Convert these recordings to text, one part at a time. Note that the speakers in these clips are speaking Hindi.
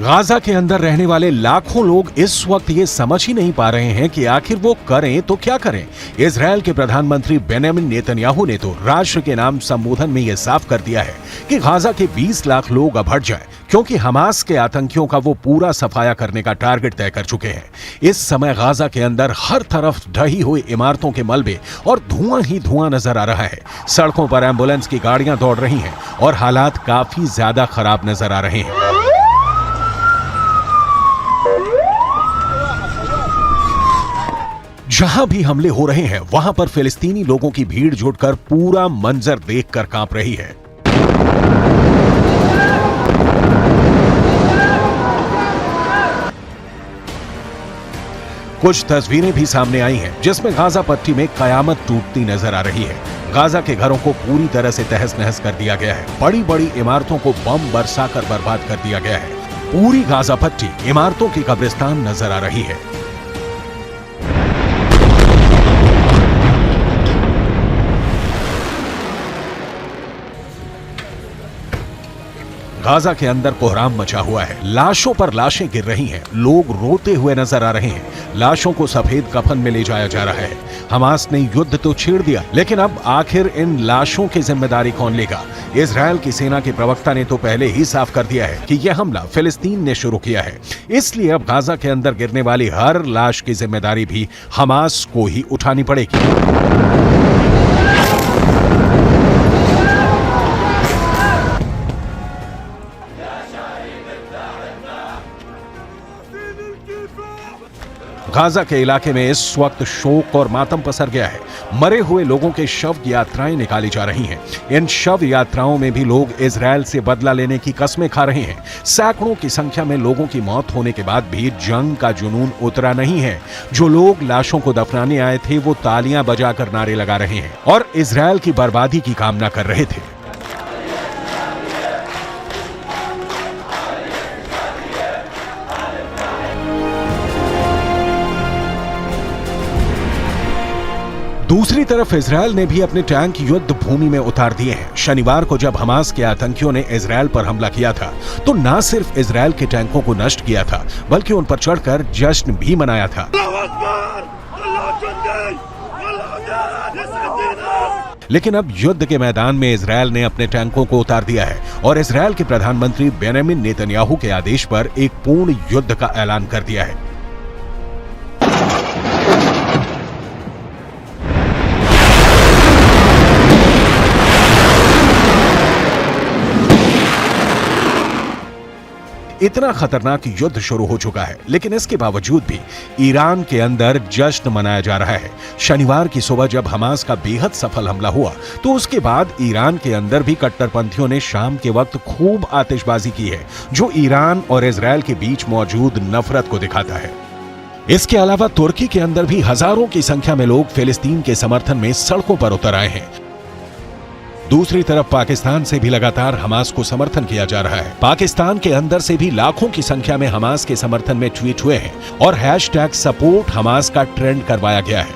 गाजा के अंदर रहने वाले लाखों लोग इस वक्त ये समझ ही नहीं पा रहे हैं कि आखिर वो करें तो क्या करें। इजरायल के प्रधानमंत्री बेंजामिन नेतन्याहू ने तो राष्ट्र के नाम संबोधन में यह साफ कर दिया है कि गाजा के 20 लाख लोग अब हट जाएं, क्योंकि हमास के आतंकियों का वो पूरा सफाया करने का टारगेट तय कर चुके हैं। इस समय गाजा के अंदर हर तरफ ढही हुई इमारतों के मलबे और धुआं ही धुआं नजर आ रहा है। सड़कों पर एम्बुलेंस की गाड़ियां दौड़ रही हैं और हालात काफी ज्यादा खराब नजर आ रहे हैं। जहां भी हमले हो रहे हैं वहां पर फिलिस्तीनी लोगों की भीड़ जुटकर पूरा मंजर देखकर कांप रही है। कुछ तस्वीरें भी सामने आई हैं जिसमें गाजा पट्टी में कयामत टूटती नजर आ रही है। गाजा के घरों को पूरी तरह से तहस नहस कर दिया गया है। बड़ी बड़ी इमारतों को बम बरसाकर बर्बाद कर दिया गया है। पूरी गाजा पट्टी इमारतों की कब्रिस्तान नजर आ रही है। गाजा के अंदर कोहराम मचा हुआ है। लाशों पर लाशें गिर रही हैं। लोग रोते हुए नजर आ रहे हैं। लाशों को सफेद कफन में ले जाया जा रहा है। हमास ने युद्ध तो छेड़ दिया, लेकिन अब आखिर इन लाशों की जिम्मेदारी कौन लेगा? इजरायल की सेना के प्रवक्ता ने तो पहले ही साफ कर दिया है कि यह हमला फिलिस्तीन ने शुरू किया है, इसलिए अब गाजा के अंदर गिरने वाली हर लाश की जिम्मेदारी भी हमास को ही उठानी पड़ेगी। गाजा के इलाके में इस वक्त शोक और मातम पसर गया है। मरे हुए लोगों के शव यात्राएं निकाली जा रही हैं। इन शव यात्राओं में भी लोग इजरायल से बदला लेने की कस्में खा रहे हैं। सैकड़ों की संख्या में लोगों की मौत होने के बाद भी जंग का जुनून उतरा नहीं है। जो लोग लाशों को दफनाने आए थे वो तालियां बजाकर नारे लगा रहे हैं और इजरायल की बर्बादी की कामना कर रहे थे। दूसरी तरफ इजरायल ने भी अपने टैंक युद्ध भूमि में उतार दिए हैं। शनिवार को जब हमास के आतंकियों ने इजरायल पर हमला किया था तो न सिर्फ इजरायल के टैंकों को नष्ट किया था, बल्कि उन पर चढ़कर जश्न भी मनाया था। लेकिन अब युद्ध के मैदान में इजरायल ने अपने टैंकों को उतार दिया है और इजरायल के प्रधानमंत्री बेंजामिन नेतन्याहू के आदेश पर एक पूर्ण युद्ध का ऐलान कर दिया है। इतना खतरनाक युद्ध शुरू हो चुका है, लेकिन इसके बावजूद भी ईरान के अंदर जश्न मनाया जा रहा है। शनिवार की सुबह जब हमास का बेहद सफल हमला हुआ तो उसके बाद ईरान के अंदर भी कट्टरपंथियों ने शाम के वक्त खूब आतिशबाजी की है, जो ईरान और इजरायल के बीच मौजूद नफरत को दिखाता है। इसके अलावा तुर्की के अंदर भी हजारों की संख्या में लोग फिलिस्तीन के समर्थन में सड़कों पर उतर आए हैं। दूसरी तरफ पाकिस्तान से भी लगातार हमास को समर्थन किया जा रहा है। पाकिस्तान के अंदर से भी लाखों की संख्या में हमास के समर्थन में ट्वीट हुए हैं और हैशटैग सपोर्ट हमास का ट्रेंड करवाया गया है।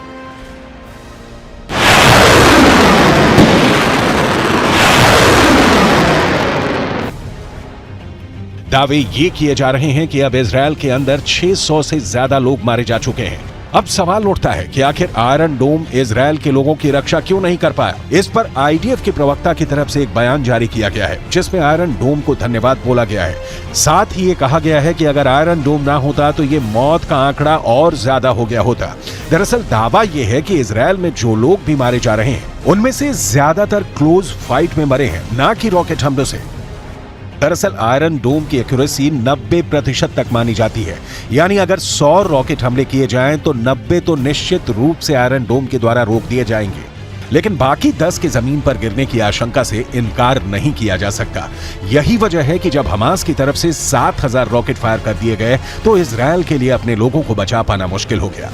दावे ये किए जा रहे हैं कि अब इजरायल के अंदर 600 से ज्यादा लोग मारे जा चुके हैं। अब सवाल उठता है कि आखिर आयरन डोम इजरायल के लोगों की रक्षा क्यों नहीं कर पाया। इस पर आईडीएफ के प्रवक्ता की तरफ से एक बयान जारी किया गया है जिसमें आयरन डोम को धन्यवाद बोला गया है। साथ ही ये कहा गया है कि अगर आयरन डोम ना होता तो ये मौत का आंकड़ा और ज्यादा हो गया होता। दरअसल दावा यह है कि इजरायल में जो लोग भी मारे जा रहे हैं उनमें से ज्यादातर क्लोज फाइट में मरे हैं, ना कि रॉकेट हमलों से। दरअसल आयरन डोम की एक्यूरेसी 90% तक मानी जाती है, यानी अगर 100 रॉकेट हमले किए जाएं तो 90 तो निश्चित रूप से आयरन डोम के द्वारा रोक दिए जाएंगे, लेकिन बाकी 10 के जमीन पर गिरने की आशंका से इनकार नहीं किया जा सकता। यही वजह है कि जब हमास की तरफ से 7000 रॉकेट फायर कर दिए गए तो इजरायल के लिए अपने लोगों को बचा पाना मुश्किल हो गया।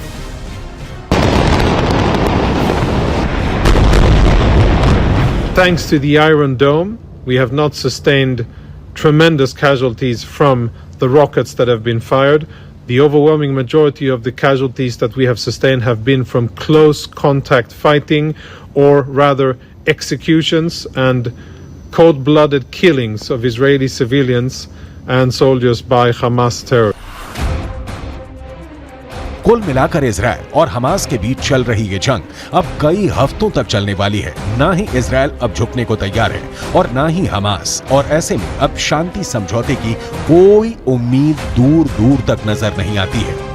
Thanks to the Iron Dome, we have not sustained tremendous casualties from the rockets that have been fired. The overwhelming majority of the casualties that we have sustained have been from close contact fighting, or rather executions and cold-blooded killings of Israeli civilians and soldiers by Hamas terror. कुल मिलाकर इजरायल और हमास के बीच चल रही ये जंग अब कई हफ्तों तक चलने वाली है। ना ही इजरायल अब झुकने को तैयार है और ना ही हमास, और ऐसे में अब शांति समझौते की कोई उम्मीद दूर दूर तक नजर नहीं आती है।